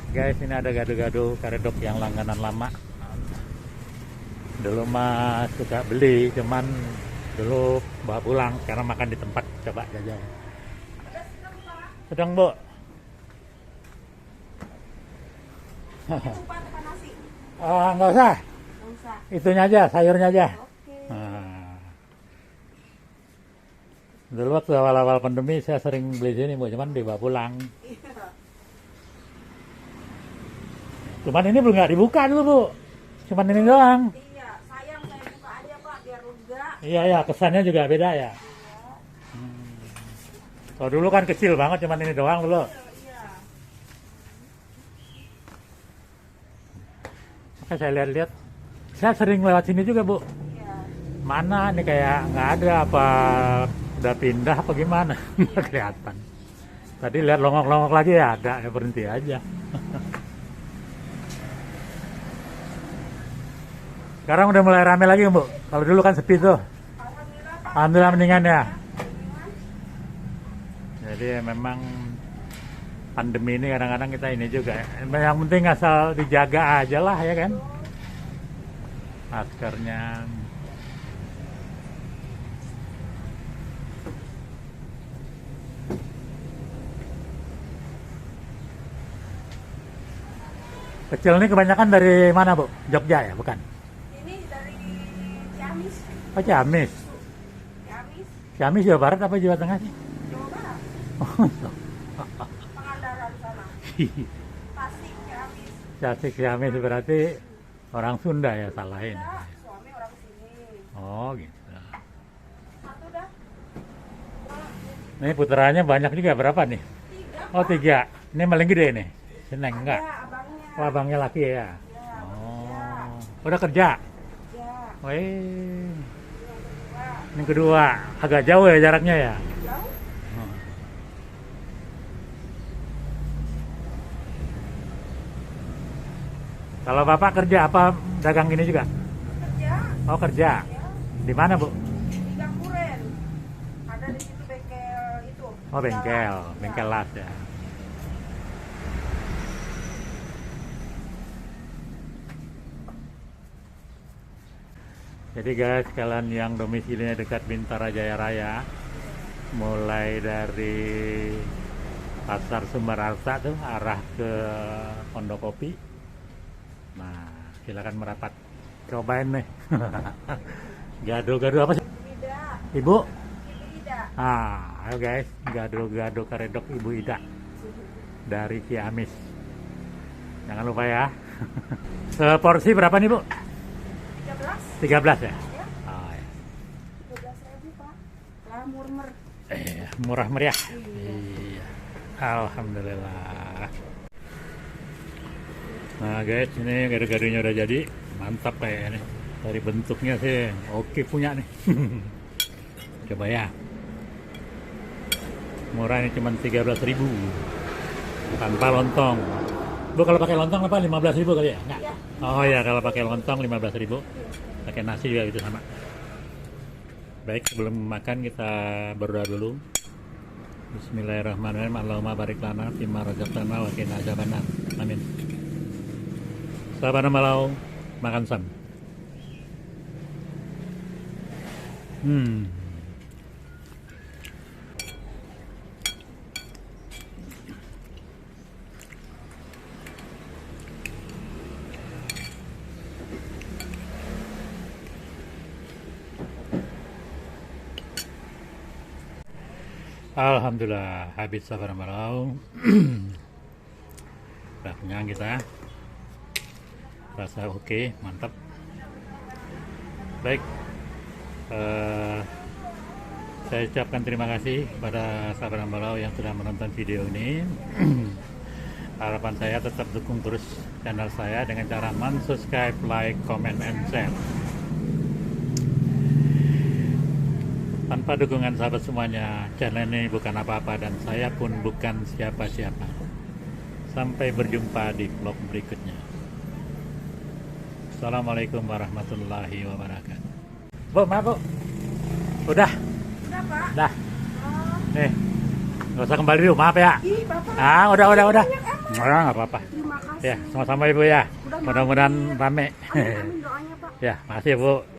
Guys, ini ada gado-gado karedok yang langganan lama. Dulu mah suka beli, cuman dulu bawa pulang. Sekarang makan di tempat, coba jajan. Sedang, Bu. Nggak usah. Itunya aja, sayurnya aja. Dulu waktu awal-awal pandemi saya sering beli sini, Bu, cuman dibawa pulang. Cuman ini belum nggak dibuka dulu, Bu. Cuman ini doang. Iya, sayang saya buka aja Pak biar lega. Iya, ya, kesannya juga beda ya. Kalau dulu kan kecil banget, cuman ini doang dulu. Iya. Oke, saya lihat-lihat. Saya sering lewat sini juga, Bu. Iya. Mana nih kayak nggak ada apa udah pindah apa gimana? Nggak kelihatan. Tadi lihat longok-longok lagi ya ada, ya berhenti aja. Sekarang udah mulai rame lagi, Bu. Kalau dulu kan sepi tuh. Alhamdulillah mendingan ya. Jadi memang pandemi ini kadang-kadang kita ini juga. Yang penting asal dijaga aja lah ya kan. Maskernya. Kecil ini kebanyakan dari mana, Bu? Jogja ya, bukan? Ini dari Ciamis. Oh, Ciamis. Ciamis, Ciamis Jawa Barat apa Jawa Tengah sih? Jawa Barat. Pangandaran sana. Tasik, Ciamis. Tasik Ciamis berarti orang Sunda ya, salahin. Enggak, suami orang sini. Oh, gitu. Satu dah. Ini puterannya banyak juga, berapa nih? 3. Oh, 3. Ini paling gede nih. Seneng enggak? Ya, abangnya. Oh, abangnya laki ya? Ya, Oh, udah kerja? ya. Wih. Ini kedua, agak jauh ya jaraknya ya? Jauh. Kalau Bapak kerja apa dagang gini juga? Kerja. Oh, kerja. Ya. Di mana, Bu? Di Gangkuren. Ada di situ bengkel itu. Oh, bengkel, Ya. bengkel las ya. Jadi guys, kalian yang domisilinya dekat Bintara Jaya Raya, mulai dari Pasar Sumber Arsa tuh arah ke Pondokopi. Nah, silakan merapat. Cobain nih. Gado-gado apa sih? Ida. Ibu? Ibu Ida. Ayo guys, gado-gado karedok Ibu Ida dari Ciamis. Jangan lupa ya. Seporsi berapa nih, Bu? 13. 13 ya? Ya. Oh, ya. 12.000 Pak. Lah murmer. Murah meriah. Iya. Alhamdulillah. Nah guys, ini gado-gadonya udah jadi. Mantap kayak ini. Dari bentuknya sih oke punya nih. Coba ya. Murah ini cuma 13.000 tanpa lontong. Bu, kalau pakai lontong apa 15.000 kali ya? Enggak. Ya. Oh ya, kalau pakai lontong 15.000. Pakai nasi juga itu sama. Baik, sebelum makan kita berdoa dulu. Bismillahirrahmanirrahim. Allahumma barik lana fima razaqtana wa qina adzabannar. Amin. Sabana malau makan sam. Alhamdulillah habis sabar malau. Udah kenyang kita. Rasa oke, mantap. Baik. Saya ucapkan terima kasih kepada sahabat Ambalau yang sudah menonton video ini. Harapan saya tetap dukung terus channel saya dengan cara subscribe, like, comment, and share. Tanpa dukungan sahabat semuanya, channel ini bukan apa-apa dan saya pun bukan siapa-siapa. Sampai berjumpa di vlog berikutnya. Assalamualaikum warahmatullahi wabarakatuh. Bu, maaf Bu. Udah? Udah Pak. Dah. Oh. Nih. Nggak usah kembali dulu, maaf ya. Ih Bapak. Ah, udah. Banyak amat. Nggak apa-apa. Terima makasih. Ya, sama-sama Ibu ya. Udah Mudah-mudahan mampir. rame. Amin, amin doanya Pak. Ya, makasih Bu.